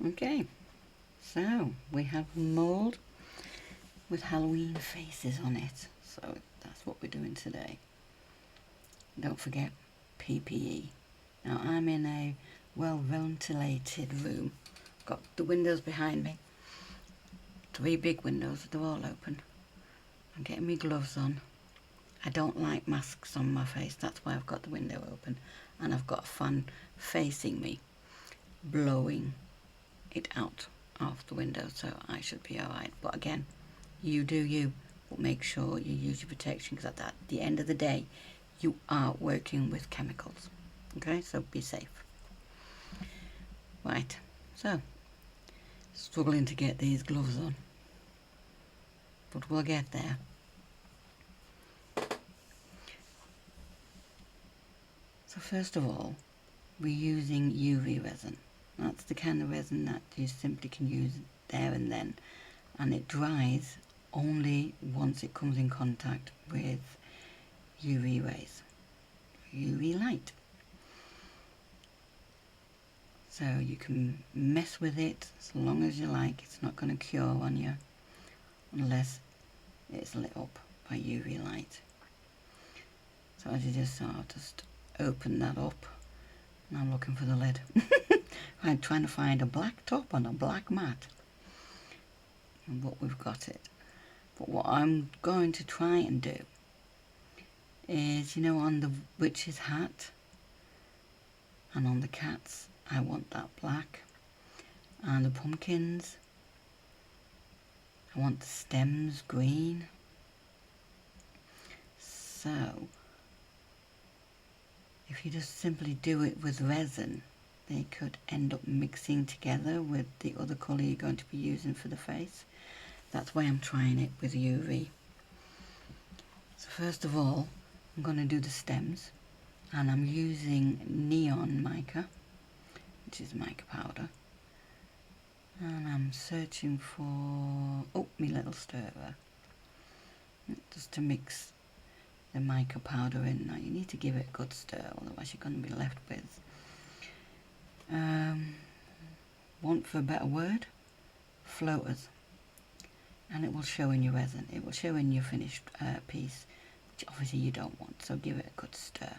Okay, so we have mould with Halloween faces on it. So that's what we're doing today. Don't forget PPE. Now I'm in a well ventilated room. Got the windows behind me. 3 big windows, they're all open. I'm getting my gloves on. I don't like masks on my face, that's why I've got the window open. And I've got a fan facing me, blowing it out of the window, so I should be alright. But again, you do you, but make sure you use your protection, because at the end of the day, you are working with chemicals. Okay, so be safe. Right, so struggling to get these gloves on, but we'll get there. So first of all, we're using UV resin. That's the kind of resin that you simply can use there and then, and it dries only once it comes in contact with UV rays, UV light. So you can mess with it as long as you like. It's not going to cure on you unless it's lit up by UV light. So as you just saw, just open that up, and I'm looking for the lid. I'm trying to find a black top on a black mat, but we've got it. But what I'm going to try and do is, you know, on the witch's hat and on the cats, I want that black, and the pumpkins, I want the stems green. So if you just simply do it with resin, they could end up mixing together with the other colour you're going to be using for the face. That's why I'm trying it with UV. So first of all, I'm going to do the stems, and I'm using neon mica, which is mica powder, and I'm searching for, oh, my little stirrer, just to mix the mica powder in. Now you need to give it a good stir, otherwise you're going to be left with, want for a better word, floaters. And it will show in your resin, it will show in your finished piece, which obviously you don't want, so give it a good stir.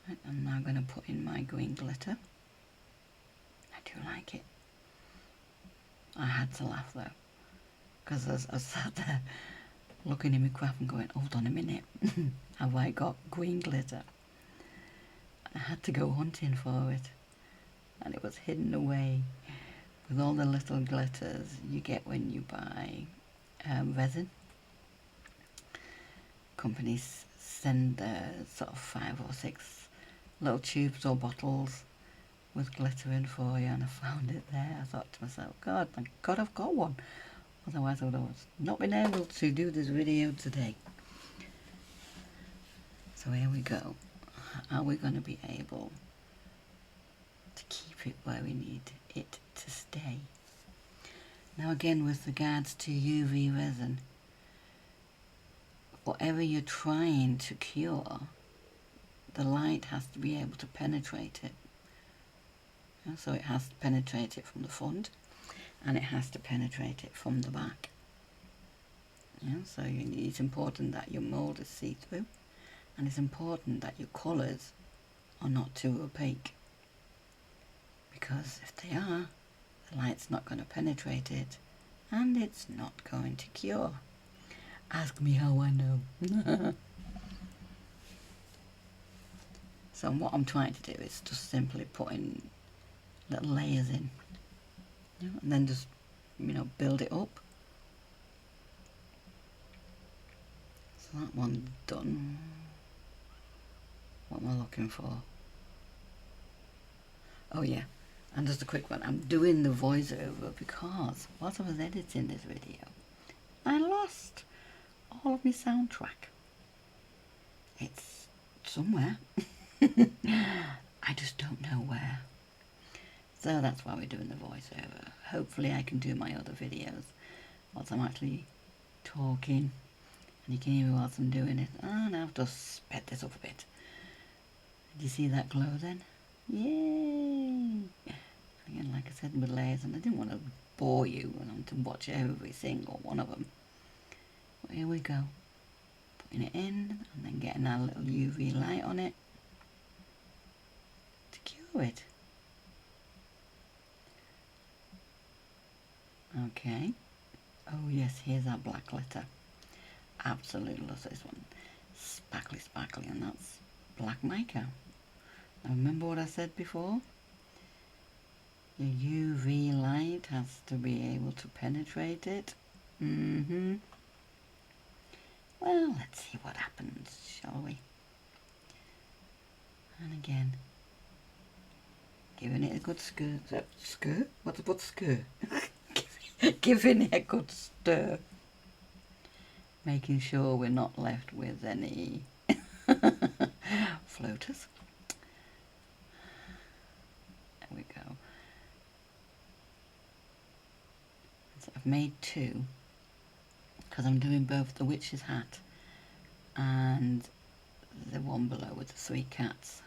Right, I'm now going to put in my green glitter. I do like it. I had to laugh though, because I sat there looking in my craft and going, hold on a minute, have I got green glitter? I had to go hunting for it, and it was hidden away with all the little glitters you get when you buy resin. Companies send sort of 5 or 6 little tubes or bottles with glitter in for you, and I found it there. I thought to myself, God, thank God I've got one, otherwise I would have not been able to do this video today. So here we go. Are we going to be able to keep it where we need it to stay? Now again, with regards to UV resin, whatever you're trying to cure, the light has to be able to penetrate it. So it has to penetrate it from the front, and it has to penetrate it from the back. So it's important that your mould is see-through, and it's important that your colours are not too opaque, because if they are, the light's not going to penetrate it, and it's not going to cure. Ask me how I know. So what I'm trying to do is just simply putting little layers in, and then just, build it up. So that one's done. What am I looking for? Oh yeah, and just a quick one. I'm doing the voiceover because whilst I was editing this video, I lost all of my soundtrack. It's somewhere. I just don't know where. So that's why we're doing the voiceover. Hopefully I can do my other videos whilst I'm actually talking, and you can hear me whilst I'm doing it. Oh, now I've just sped this up a bit. Did you see that glow then? Yay! Again, like I said, with layers, and I didn't want to bore you and to watch every single one of them. But here we go. Putting it in and then getting our little UV light on it to cure it. Okay. Oh yes, here's our black glitter. Absolutely love this one. Sparkly, sparkly, and that's black mica. Now remember what I said before? Your UV light has to be able to penetrate it. Well, let's see what happens, shall we? And again, giving it a good stir. Stir? What's stir? Giving it a good stir. Making sure we're not left with any floaters. There we go. So I've made two because I'm doing both the witch's hat and the one below with the 3 cats.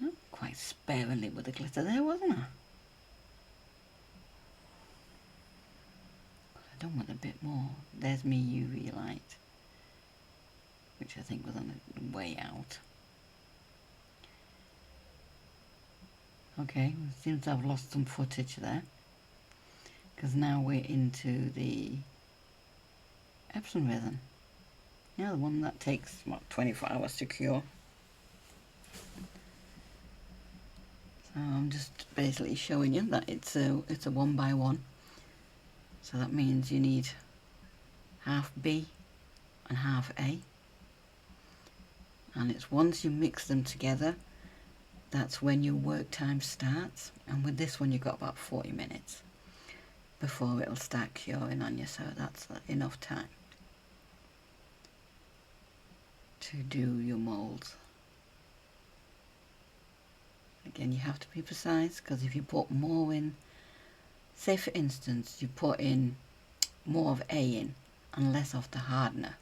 Oh, quite sparingly with the glitter there, wasn't I? I don't want a bit more. There's me UV light, which I think was on the way out. Okay, seems to have lost some footage there, because now we're into the Epsom resin. Yeah, the one that takes, what, 24 hours to cure. So I'm just basically showing you that it's a 1 by 1. So that means you need half B and half A. And it's once you mix them together, that's when your work time starts. And with this one, you've got about 40 minutes before it'll start curing on you. So that's enough time to do your moulds. Again, you have to be precise, because if you put more in, say for instance, you put in more of A in and less of the hardener,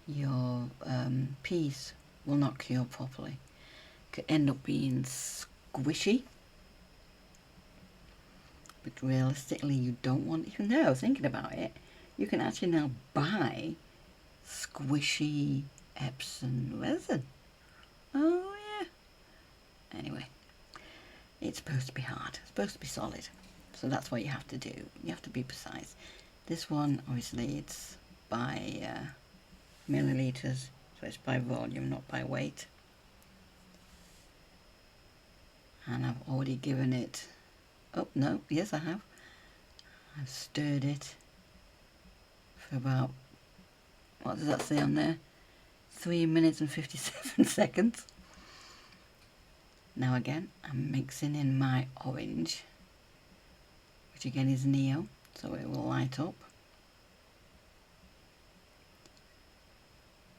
your piece will not cure properly. Could end up being squishy, but realistically you don't want, even though thinking about it, you can actually now buy squishy Epsom resin. Oh yeah. Anyway, it's supposed to be hard, it's supposed to be solid, so that's what you have to do. You have to be precise. This one, obviously, it's by milliliters, so it's by volume, not by weight. And I've already given it, oh no, yes I have. I've stirred it for about, what does that say on there? 3 minutes and 57 seconds. Now again, I'm mixing in my orange, which again is Neo, so it will light up.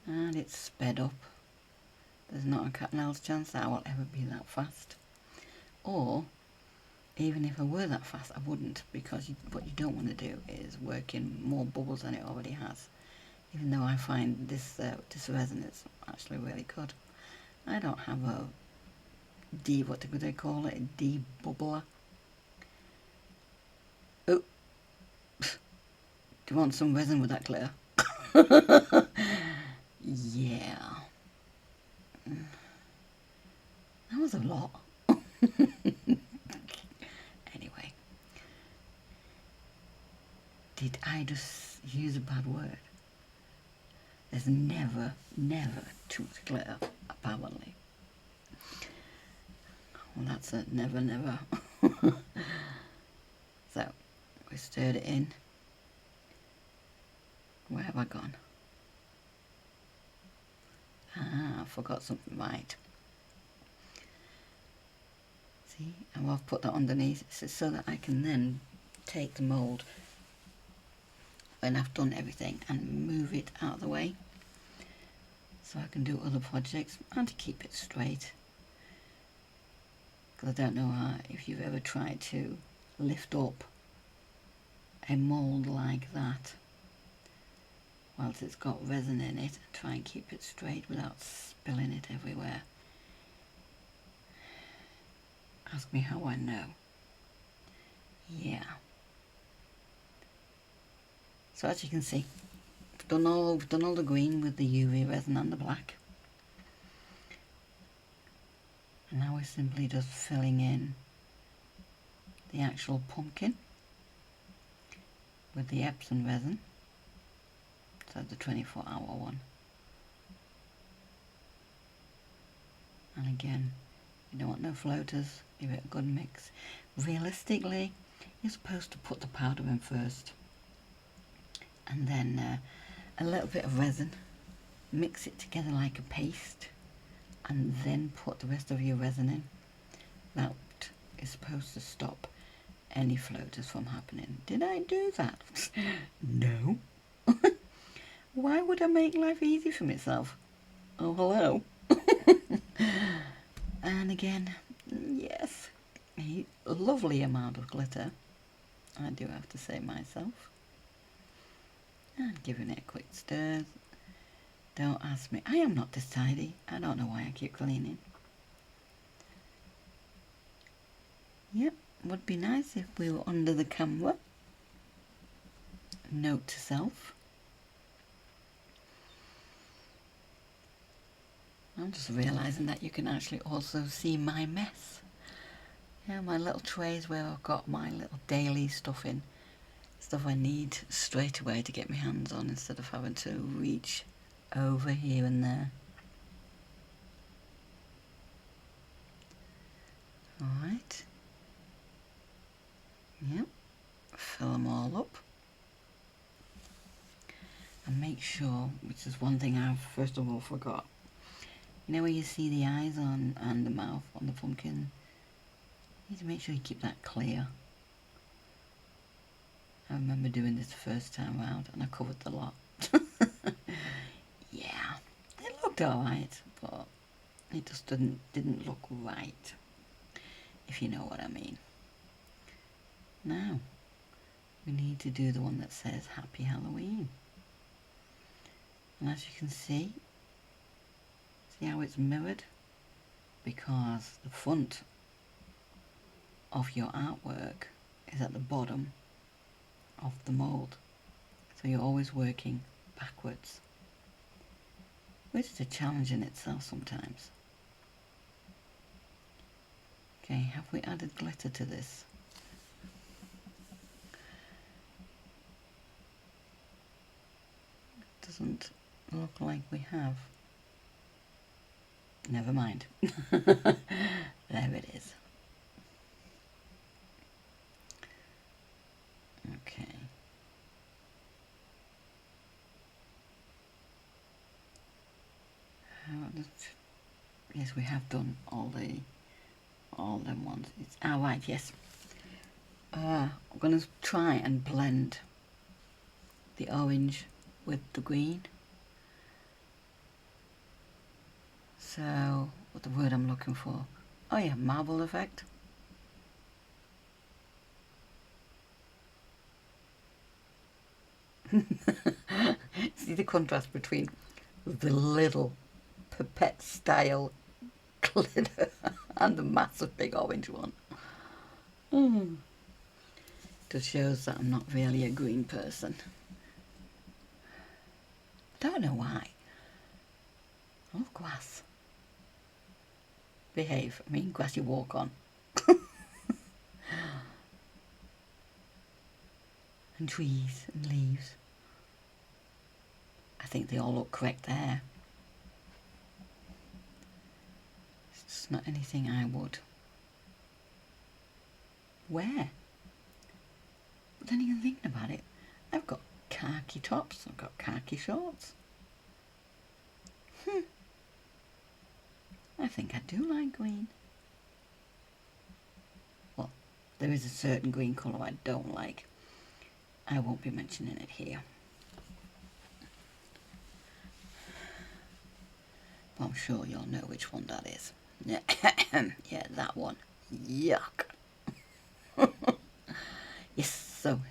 And it's sped up. There's not a cat and else chance that I will ever be that fast. Or, even if I were that fast, I wouldn't, because what you don't want to do is work in more bubbles than it already has. Even though I find this resin is actually really good. I don't have a what do they call it? A debubbler. Oh, do you want some resin with that glitter? Yeah. That was a lot. Anyway. Did I just use a bad word? There's never too much glitter, apparently. Well, that's a never. So, we stirred it in. Where have I gone? Ah, I forgot something, right. See, and I've put that underneath so that I can then take the mould when I've done everything and move it out of the way, so I can do other projects and to keep it straight. Because I don't know if you've ever tried to lift up a mould like that whilst it's got resin in it, and try and keep it straight without spilling it everywhere. Ask me how I know. Yeah. So as you can see, we've done all the green with the UV resin and the black. And now we're simply just filling in the actual pumpkin with the Epsom resin. So the 24-hour one. And again, you don't want no floaters, give it a good mix. Realistically, you're supposed to put the powder in first. And then a little bit of resin, mix it together like a paste, and then put the rest of your resin in. That is supposed to stop any floaters from happening. Did I do that? No. Why would I make life easy for myself? Oh, hello. And again, yes, a lovely amount of glitter, I do have to say myself. And giving it a quick stir. Don't ask me. I am not this tidy. I don't know why I keep cleaning. Yep, would be nice if we were under the camera. Note to self. I'm just realising that you can actually also see my mess. Yeah, my little trays where I've got my little daily stuff in. Stuff I need straight away to get my hands on instead of having to reach over here and there. Alright. Yep. Fill them all up. And make sure, which is one thing I've first of all forgot. You know where you see the eyes on and the mouth on the pumpkin? You need to make sure you keep that clear. I remember doing this the first time round and I covered the lot. Yeah, it looked alright, but it just didn't look right, if you know what I mean. Now, we need to do the one that says Happy Halloween. And as you can see how it's mirrored? Because the front of your artwork is at the bottom of the mould. So you're always working backwards, which is a challenge in itself sometimes. Okay, have we added glitter to this? Doesn't look like we have. Never mind. There it is. Okay. Yes, we have done all them ones. It's right. Yes. I'm gonna try and blend the orange with the green. So, what the word I'm looking for? Oh yeah, marble effect. See the contrast between the little pipette style glitter and the massive big orange one. Just shows that I'm not really a green person. I don't know why. I love grass. Behave. I mean grass you walk on. And trees and leaves. I think they all look correct there. It's just not anything I would wear. But then you're thinking about it, I've got khaki tops, I've got khaki shorts. I think I do like green. Well, there is a certain green colour I don't like. I won't be mentioning it here. But I'm sure you'll know which one that is. Yeah, yeah, that one. Yuck. Yes, so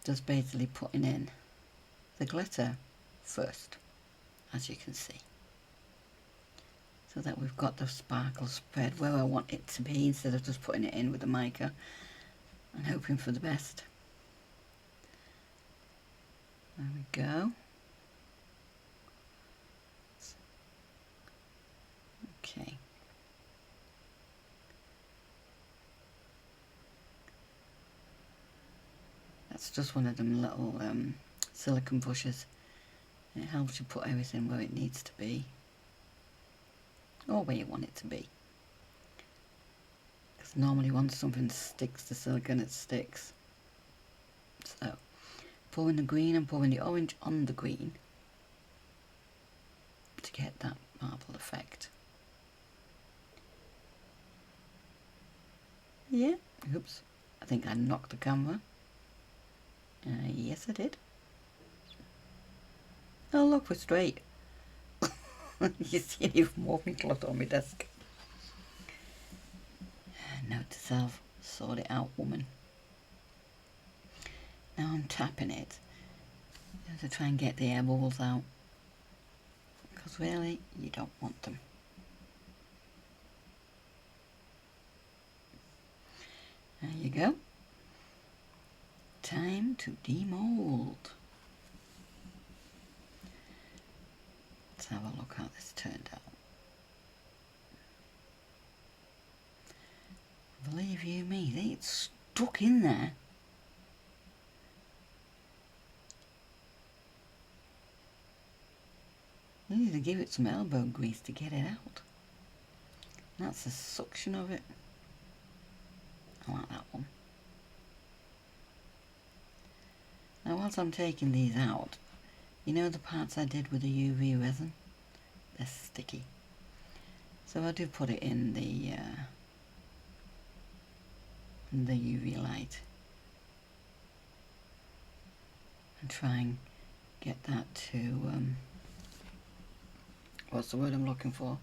just basically putting in the glitter first, as you can see, so that we've got the sparkle spread where I want it to be, instead of just putting it in with the mica and hoping for the best. There we go. Okay. That's just one of them little silicone brushes. It helps you put everything where it needs to be, or where you want it to be. Because normally once something sticks to silicone, it sticks. So, pouring the green and pouring the orange on the green to get that marble effect. Yeah, oops, I think I knocked the camera. Yes, I did. Oh, look, we're straight. You see even more cloth on my desk. Note to self, sort it out, woman. Now I'm tapping it to try and get the air bubbles out, because really you don't want them. There you go. Time to demold. Let's have a look how this turned out. Believe you me, it's stuck in there. I need to give it some elbow grease to get it out. That's the suction of it. I like that one. Now whilst I'm taking these out, you know the parts I did with the UV resin? They're sticky. So I do put it in the UV light and try and get that to, what's the word I'm looking for?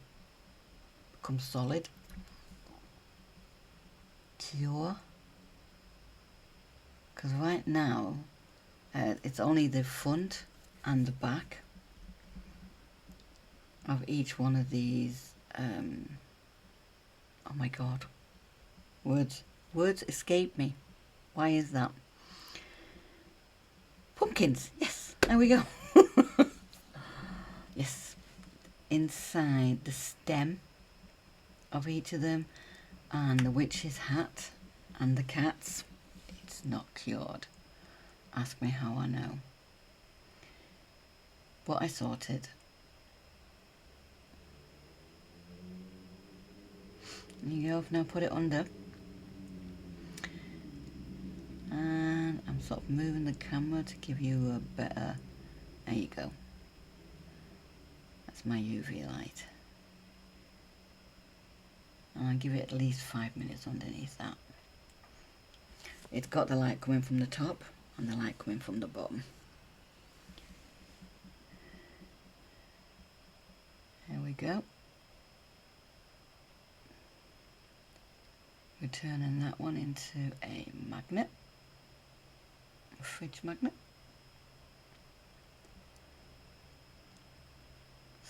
Become solid. Cure. Because right now, it's only the front and the back of each one of these. Oh my god, words escape me. Why is that? Pumpkins, yes, there we go. Yes, inside the stem of each of them, and the witch's hat and the cats, it's not cured. Ask me how I know. But I sorted. There you go, now put it under. And I'm sort of moving the camera to give you a better, there you go. That's my UV light. And I'll give it at least 5 minutes underneath that. It's got the light coming from the top and the light coming from the bottom. There we go. We're turning that one into a magnet, a fridge magnet.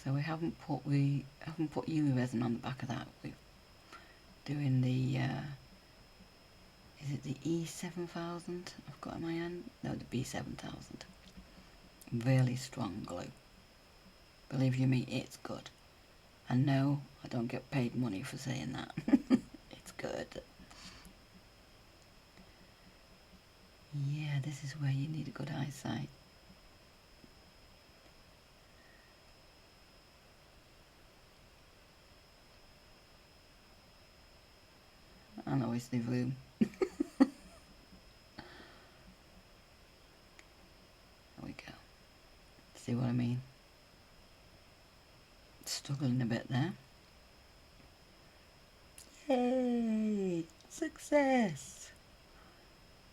So we haven't put UV resin on the back of that. We're doing the is it the E7000 I've got in my hand? No, the B7000. Really strong glue. Believe you me, it's good. And no, I don't get paid money for saying that. It's good. Yeah, this is where you need a good eyesight. And obviously room. There we go. See what I mean? Struggling a bit there. Yay! Success!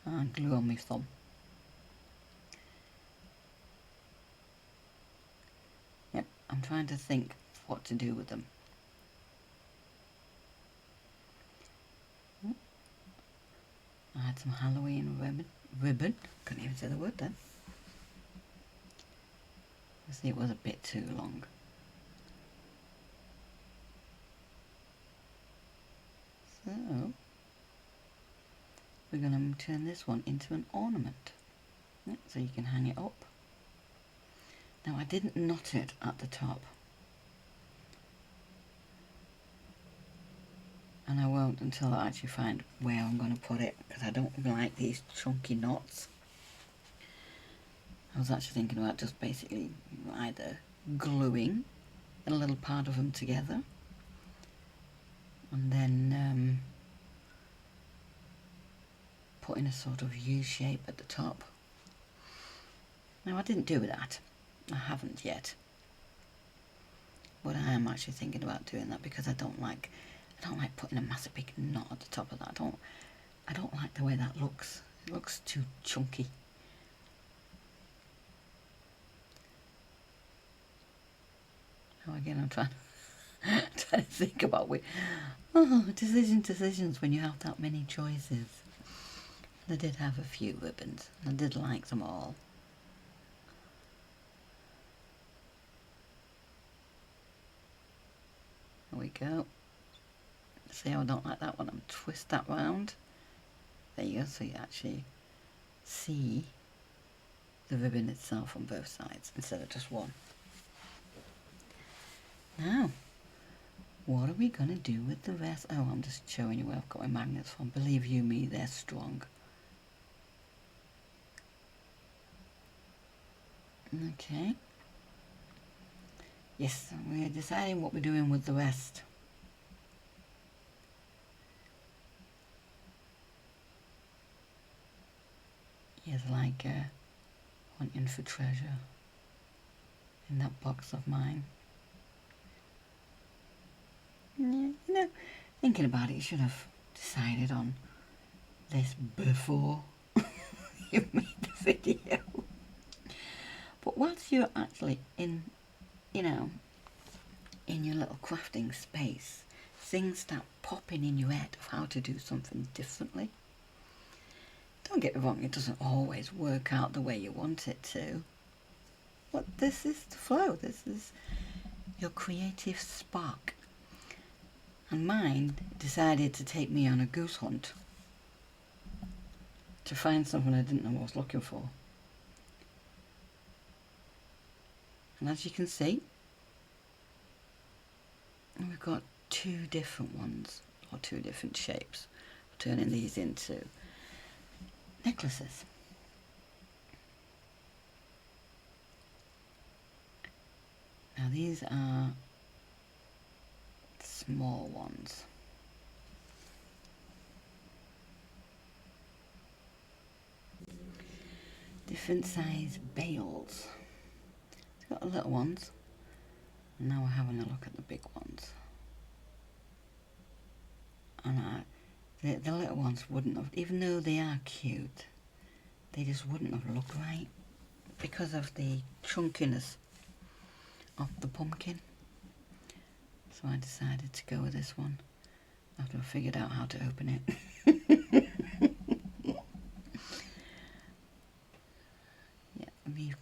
And glue on my thumb. Yep, I'm trying to think what to do with them. I had some Halloween ribbon. Couldn't even say the word then. See, it was a bit too long. So we're going to turn this one into an ornament. Yeah, so you can hang it up. Now I didn't knot it at the top. And I won't until I actually find where I'm going to put it, because I don't like these chunky knots. I was actually thinking about just basically either gluing a little part of them together and then putting a sort of U shape at the top. Now I didn't do that. I haven't yet. But I am actually thinking about doing that because I don't like putting a massive big knot at the top of that. I don't like the way that looks. It looks too chunky. Now again, I'm trying to think about decisions when you have that many choices. I did have a few ribbons. I did like them all. There we go. See how I don't like that one? I'm twist that round. There you go, so you actually see the ribbon itself on both sides instead of just one. Now, what are we going to do with the rest? Oh, I'm just showing you where I've got my magnets from. Believe you me, they're strong. Okay. Yes, we're deciding what we're doing with the rest. Yes, like hunting for treasure in that box of mine. Yeah, you know, thinking about it, you should have decided on this before you made the video. But once you're actually in, you know, in your little crafting space, things start popping in your head of how to do something differently. Don't get me wrong, it doesn't always work out the way you want it to. But this is the flow, this is your creative spark. And mine decided to take me on a goose hunt to find something I didn't know what I was looking for. And as you can see, we've got two different ones, or two different shapes. We're turning these into necklaces. Now these are small ones. Different size bales. It's got the little ones. And now we're having a look at the big ones. And the little ones wouldn't have, even though they are cute, they just wouldn't have looked right because of the chunkiness of the pumpkin. So I decided to go with this one after I figured out how to open it. Yeah, be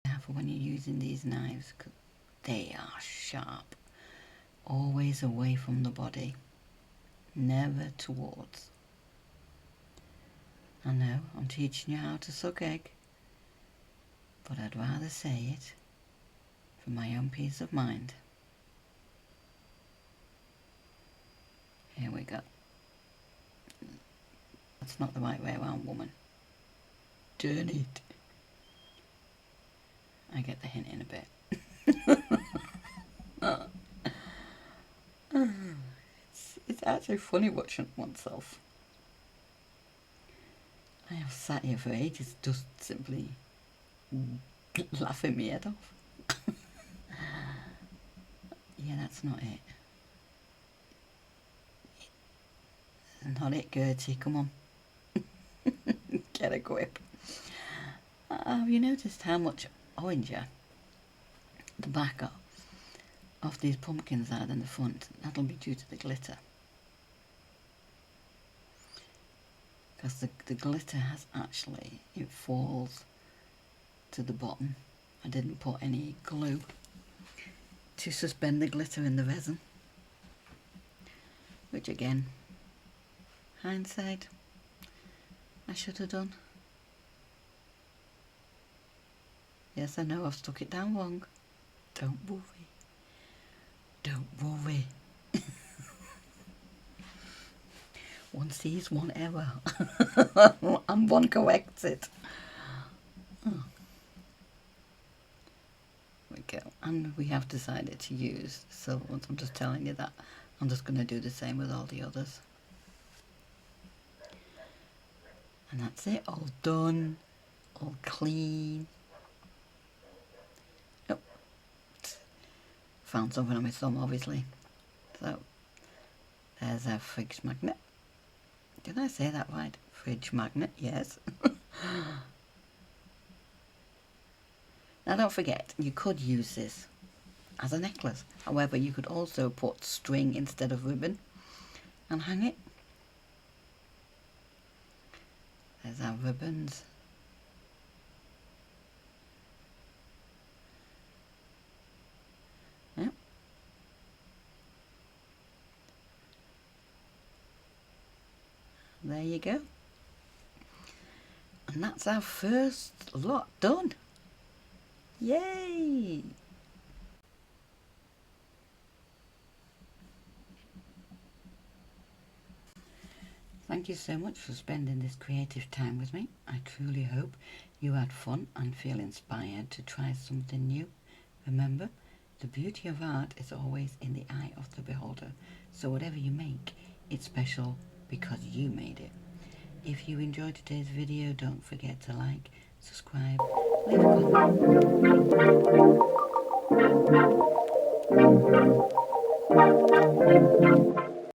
careful when you're using these knives because they are sharp. Always away from the body, never towards. I know, I'm teaching you how to suck egg, but I'd rather say it for my own peace of mind. Here we go. That's not the right way around, woman. Turn it. I get the hint in a bit. It's actually funny watching oneself. I have sat here for ages just simply laughing my head off. Yeah, that's not it. That's not it, Gertie, come on. Get a grip. Have you noticed how much oranger the back of these pumpkins are than the front? That'll be due to the glitter. Because the glitter has actually, it falls to the bottom. I didn't put any glue to suspend the glitter in the resin, which again, hindsight, I should have done. Yes, I know I've stuck it down wrong. Don't worry. Don't worry. One sees one error and one corrects it. Oh. There we go. And we have decided to use silver ones. I'm just telling you that. I'm just going to do the same with all the others. And that's it. All done. All clean. Oh. Found something on my thumb, obviously. So, there's our fridge magnet. Did I say that right? Fridge magnet, yes. Now don't forget, you could use this as a necklace. However, you could also put string instead of ribbon and hang it. There's our ribbons. Yep. There you go. And that's our first lot done. Yay! Thank you so much for spending this creative time with me. I truly hope you had fun and feel inspired to try something new. Remember, the beauty of art is always in the eye of the beholder. So whatever you make, it's special because you made it. If you enjoyed today's video, don't forget to like, subscribe, leave a comment.